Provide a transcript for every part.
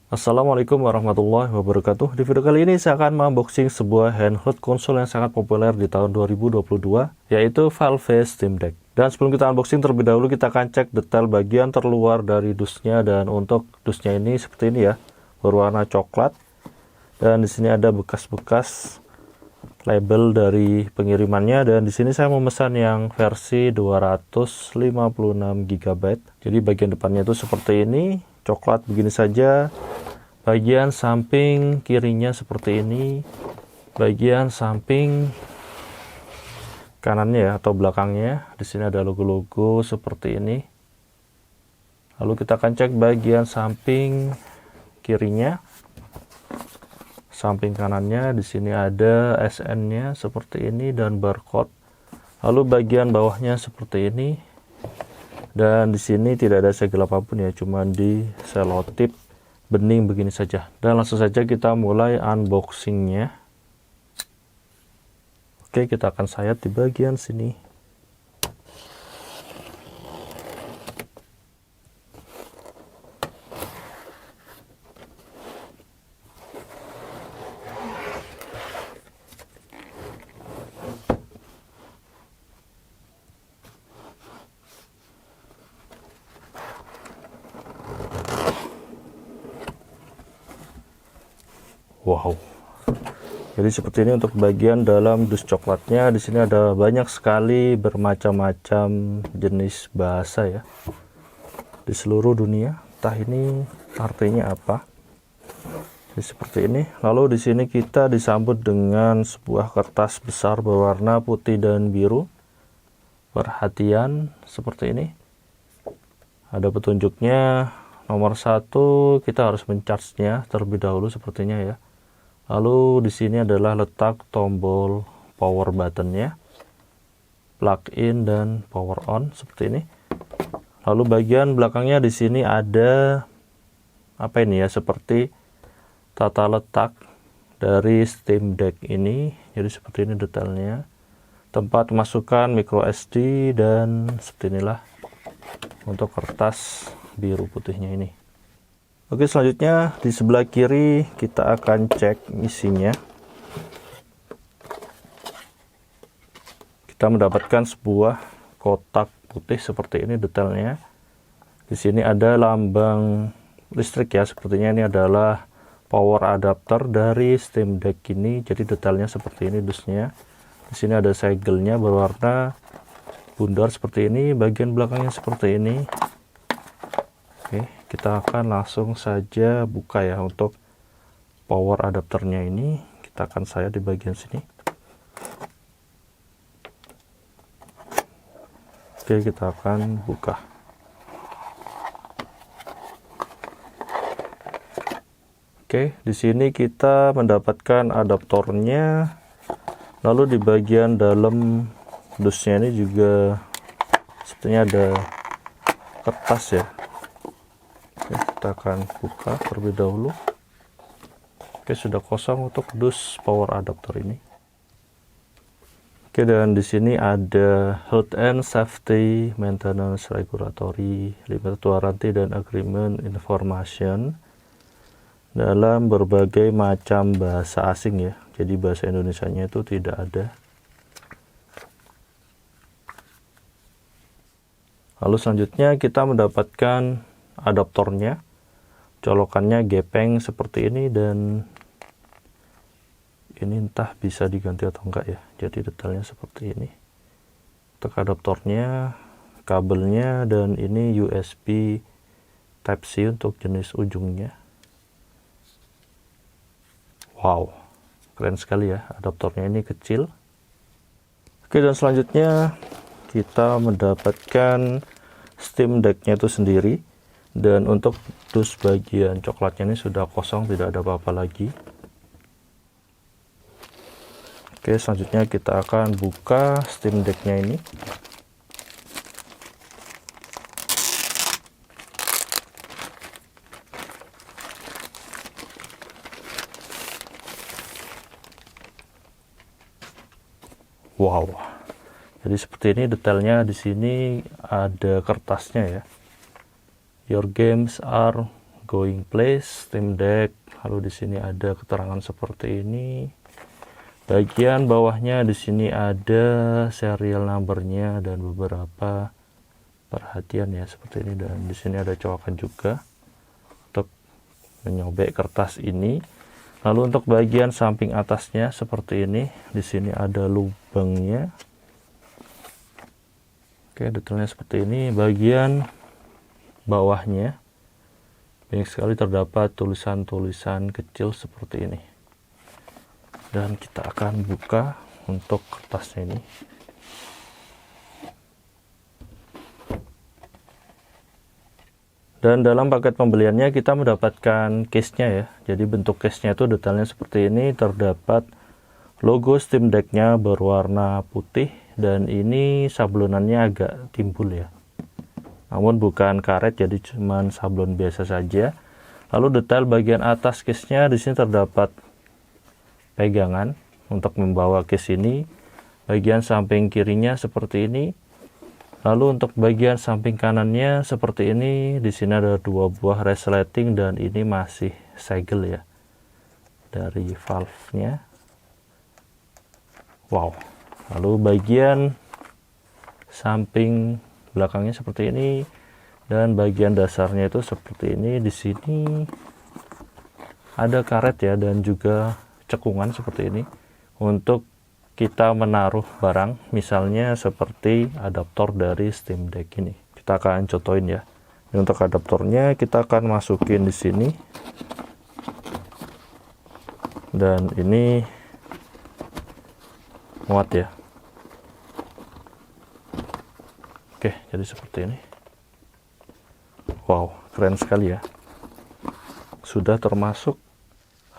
Assalamualaikum warahmatullahi wabarakatuh. Di video kali ini saya akan unboxing sebuah handheld konsol yang sangat populer di tahun 2022, yaitu Valve Steam Deck. Dan sebelum kita unboxing, terlebih dahulu kita akan cek detail bagian terluar dari dusnya. Dan untuk dusnya ini seperti ini ya, berwarna coklat. Dan di sini ada bekas-bekas label dari pengirimannya. Dan di sini saya memesan yang versi 256 GB. Jadi bagian depannya itu seperti ini, coklat begini saja. Bagian samping kirinya seperti ini, bagian samping kanannya ya, atau belakangnya di sini ada logo-logo seperti ini. Lalu kita akan cek bagian samping kirinya, samping kanannya di sini ada SN-nya seperti ini dan barcode. Lalu bagian bawahnya seperti ini, dan di sini tidak ada segel apapun ya, cuman di selotip bening begini saja. Dan langsung saja kita mulai unboxingnya. Oke, kita akan sayat di bagian sini. Wow. Jadi seperti ini untuk bagian dalam dus coklatnya. Di sini ada banyak sekali bermacam-macam jenis bahasa ya, di seluruh dunia. Entah ini artinya apa. Jadi seperti ini. Lalu di sini kita disambut dengan sebuah kertas besar berwarna putih dan biru. Perhatian seperti ini. Ada petunjuknya. Nomor 1 kita harus mencharge-nya terlebih dahulu sepertinya ya. Lalu di sini adalah letak tombol power button-nya, plug in dan power on seperti ini. Lalu bagian belakangnya di sini ada apa ini ya, seperti tata letak dari Steam Deck ini. Jadi seperti ini detailnya. Tempat masukkan micro SD dan seperti inilah untuk kertas biru putihnya ini. Oke, selanjutnya di sebelah kiri kita akan cek isinya. Kita mendapatkan sebuah kotak putih seperti ini detailnya. Di sini ada lambang listrik ya, sepertinya ini adalah power adapter dari Steam Deck ini. Jadi detailnya seperti ini dusnya. Di sini ada segelnya berwarna bundar seperti ini, bagian belakangnya seperti ini. Oke, kita akan langsung saja buka ya. Untuk power adapternya ini kita akan sayat di bagian sini. Oke, kita akan buka. Oke, di sini kita mendapatkan adaptornya. Lalu di bagian dalam dusnya ini juga sepertinya ada kertas ya. Oke, kita akan buka terlebih dahulu. Oke, sudah kosong untuk dus power adapter ini. Oke, dan di sini ada Health and Safety Maintenance Regulatory Limited Warranty dan Agreement Information dalam berbagai macam bahasa asing ya. Jadi bahasa Indonesianya itu tidak ada. Lalu selanjutnya kita mendapatkan adaptornya, colokannya gepeng seperti ini, dan ini entah bisa diganti atau enggak ya. Jadi detailnya seperti ini untuk adaptornya, kabelnya, dan ini USB Type-C untuk jenis ujungnya. Wow, keren sekali ya, adaptornya ini kecil. Oke, dan selanjutnya kita mendapatkan Steam Deck-nya itu sendiri. Dan untuk dus bagian coklatnya ini sudah kosong, tidak ada apa-apa lagi. Oke, selanjutnya kita akan buka Steam Deck-nya ini. Wow. Jadi seperti ini detailnya. Di sini ada kertasnya ya. Your games are going place, Steam Deck. Lalu di sini ada keterangan seperti ini. Bagian bawahnya di sini ada serial numbernya dan beberapa perhatian ya seperti ini, dan di sini ada colokan juga untuk menyobek kertas ini. Lalu untuk bagian samping atasnya seperti ini, di sini ada lubangnya. Oke, detailnya seperti ini. Bagian bawahnya banyak sekali terdapat tulisan-tulisan kecil seperti ini. Dan kita akan buka untuk kertasnya ini. Dan dalam paket pembeliannya kita mendapatkan case-nya ya. Jadi bentuk case-nya itu detailnya seperti ini. Terdapat logo Steam Deck-nya berwarna putih. Dan ini sablonannya agak timbul ya. Namun bukan karet, jadi cuman sablon biasa saja. Lalu detail bagian atas case-nya di sini terdapat pegangan untuk membawa case ini. Bagian samping kirinya seperti ini. Lalu untuk bagian samping kanannya seperti ini. Di sini ada 2 buah resleting dan ini masih segel ya dari valve-nya. Wow. Lalu bagian samping belakangnya seperti ini dan bagian dasarnya itu seperti ini. Di sini ada karet ya dan juga cekungan seperti ini untuk kita menaruh barang, misalnya seperti adaptor dari Steam Deck ini. Kita akan contohin ya. Ini untuk adaptornya kita akan masukin di sini. Dan ini muat ya. Oke, jadi seperti ini. Wow, keren sekali ya. Sudah termasuk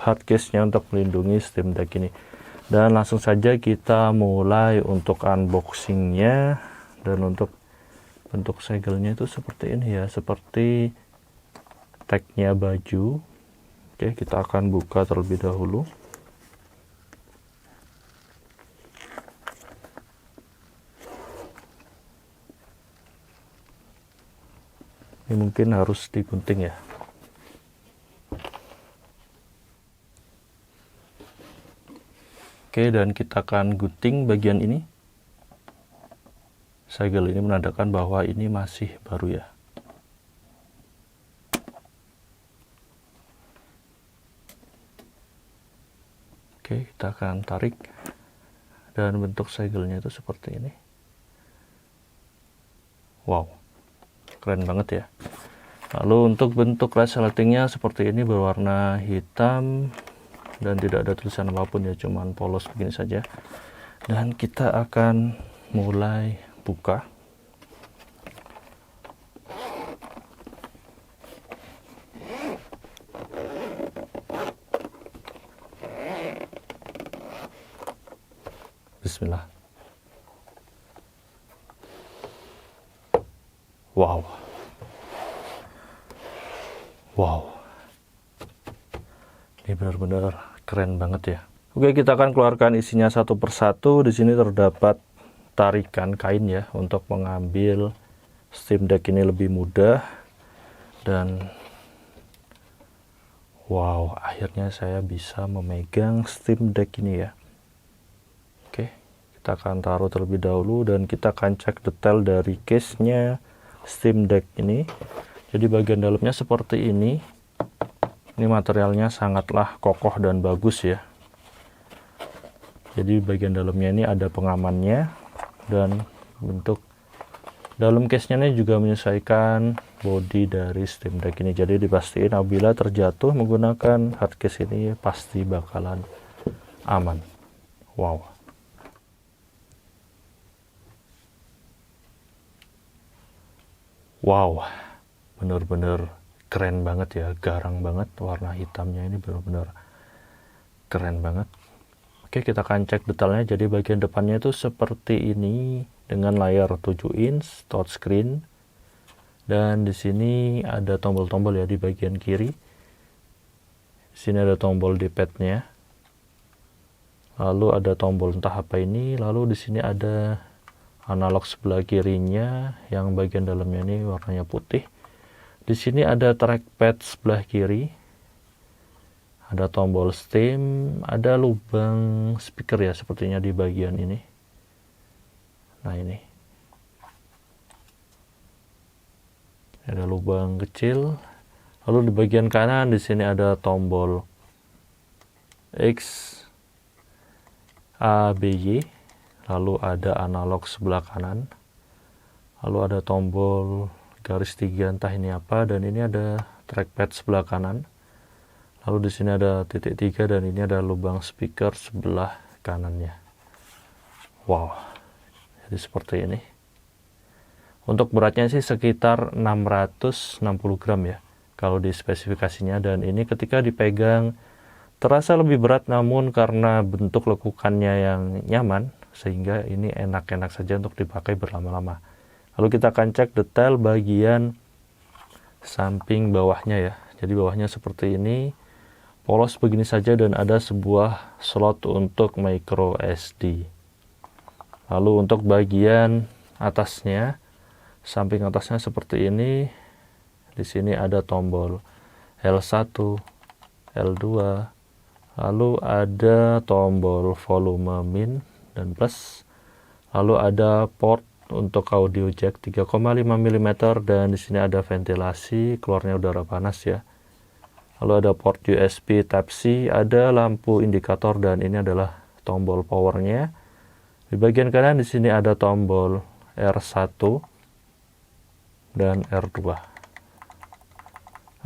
hardcase-nya untuk melindungi Steam Deck ini. Dan langsung saja kita mulai untuk unboxingnya. Dan untuk bentuk segelnya itu seperti ini ya, seperti tagnya baju. Oke, kita akan buka terlebih dahulu. Ini mungkin harus digunting ya. Oke, dan kita akan gunting bagian ini. Segel ini menandakan bahwa ini masih baru ya. Oke, kita akan tarik. Dan bentuk segelnya itu seperti ini. Wow, keren banget ya. Lalu untuk bentuk resletingnya seperti ini berwarna hitam. Dan tidak ada tulisan apapun ya, cuman polos begini saja. Dan kita akan mulai buka. Bismillah. Wow. Wow. Ini benar-benar keren banget ya. Oke, kita akan keluarkan isinya satu persatu. Di sini terdapat tarikan kain ya untuk mengambil Steam Deck ini lebih mudah. Dan wow, akhirnya saya bisa memegang Steam Deck ini ya. Oke, kita akan taruh terlebih dahulu dan kita akan cek detail dari case-nya Steam Deck ini. Jadi bagian dalamnya seperti ini. Ini materialnya sangatlah kokoh dan bagus ya. Jadi bagian dalamnya ini ada pengamannya. Dan bentuk dalam case-nya ini juga menyesuaikan body dari Steam Deck ini. Jadi dipastiin apabila terjatuh menggunakan hardcase ini pasti bakalan aman. Wow. Wow. Bener-bener keren banget ya, garang banget, warna hitamnya ini benar-benar keren banget. Oke, kita akan cek detailnya. Jadi bagian depannya itu seperti ini dengan layar 7 inch touchscreen, dan di sini ada tombol-tombol ya di bagian kiri. Di sini ada tombol D-pad-nya, lalu ada tombol entah apa ini, lalu di sini ada analog sebelah kirinya yang bagian dalamnya ini warnanya putih. Di sini ada trackpad sebelah kiri, ada tombol steam, ada lubang speaker ya sepertinya di bagian ini. Nah ini ada lubang kecil. Lalu di bagian kanan di sini ada tombol X, A, B, Y. Lalu ada analog sebelah kanan. Lalu ada tombol garis 3 entah ini apa, dan ini ada trackpad sebelah kanan. Lalu di sini ada titik 3 dan ini ada lubang speaker sebelah kanannya. Wow. Jadi seperti ini. Untuk beratnya sih sekitar 660 gram ya kalau di spesifikasinya, dan ini ketika dipegang terasa lebih berat, namun karena bentuk lekukannya yang nyaman sehingga ini enak-enak saja untuk dipakai berlama-lama. Lalu kita akan cek detail bagian samping bawahnya ya. Jadi bawahnya seperti ini, polos begini saja, dan ada sebuah slot untuk micro SD. Lalu untuk bagian atasnya, samping atasnya seperti ini. Di sini ada tombol L1, L2, lalu ada tombol volume min dan plus, lalu ada port untuk audio jack 3,5 mm, dan di sini ada ventilasi keluarnya udara panas ya. Lalu ada port USB Type-C, ada lampu indikator, dan ini adalah tombol powernya. Di bagian kanan di sini ada tombol R1 dan R2.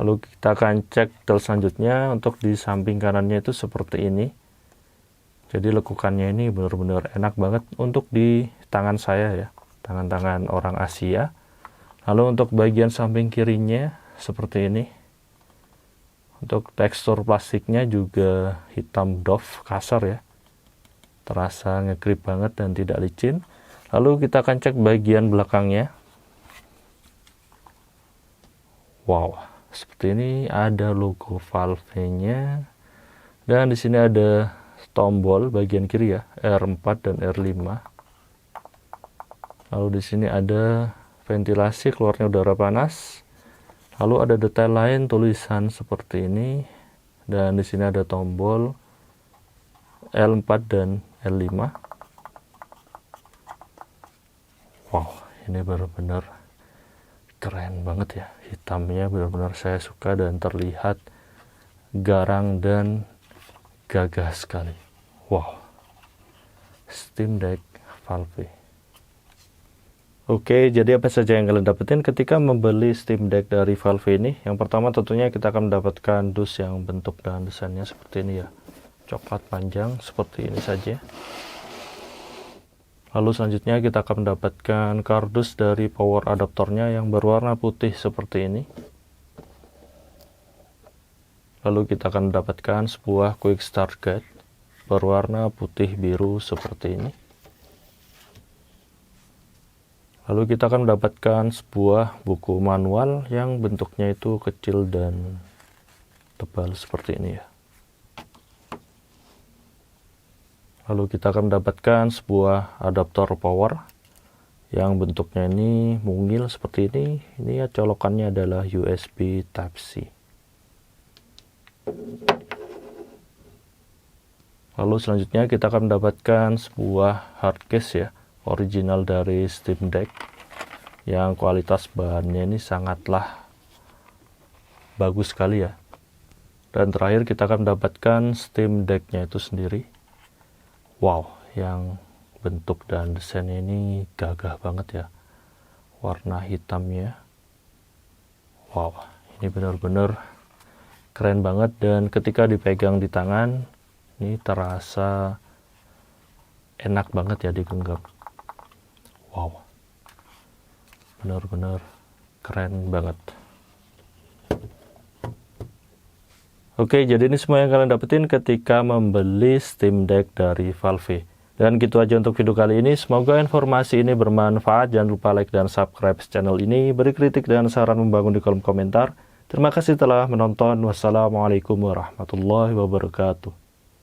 Lalu kita akan cek detail selanjutnya. Untuk di samping kanannya itu seperti ini. Jadi lekukannya ini benar-benar enak banget untuk di tangan saya ya, tangan-tangan orang Asia. Lalu untuk bagian samping kirinya seperti ini. Untuk tekstur plastiknya juga hitam doff kasar ya, terasa ngegrip banget dan tidak licin. Lalu kita akan cek bagian belakangnya. Wow. Seperti ini, ada logo valve-nya, dan di sini ada tombol bagian kiri ya, R4 dan R5. Lalu di sini ada ventilasi keluarnya udara panas. Lalu ada detail lain tulisan seperti ini, dan di sini ada tombol L4 dan L5. Wow, ini benar-benar keren banget ya, hitamnya benar-benar saya suka dan terlihat garang dan gagah sekali. Wow, Steam Deck Valve. Oke, jadi apa saja yang kalian dapetin ketika membeli Steam Deck dari Valve ini? Yang pertama tentunya kita akan mendapatkan dus yang bentuk dan desainnya seperti ini ya, coklat panjang seperti ini saja. Lalu selanjutnya kita akan mendapatkan kardus dari power adaptornya yang berwarna putih seperti ini. Lalu kita akan mendapatkan sebuah quick start guide berwarna putih biru seperti ini. Lalu kita akan mendapatkan sebuah buku manual yang bentuknya itu kecil dan tebal seperti ini ya. Lalu kita akan mendapatkan sebuah adaptor power yang bentuknya ini mungil seperti ini. Ini ya, colokannya adalah USB Type-C. Lalu selanjutnya kita akan mendapatkan sebuah hard case ya, original dari Steam Deck, yang kualitas bahannya ini sangatlah bagus sekali ya. Dan terakhir kita akan mendapatkan Steam Deck-nya itu sendiri. Wow, yang bentuk dan desainnya ini gagah banget ya, warna hitamnya. Wow, ini benar-benar keren banget, dan ketika dipegang di tangan ini terasa enak banget ya digenggam. Wow, benar-benar keren banget. Oke, jadi ini semua yang kalian dapetin ketika membeli Steam Deck dari Valve. Dan gitu aja untuk video kali ini. Semoga informasi ini bermanfaat. Jangan lupa like dan subscribe channel ini. Beri kritik dan saran membangun di kolom komentar. Terima kasih telah menonton. Wassalamualaikum warahmatullahi wabarakatuh.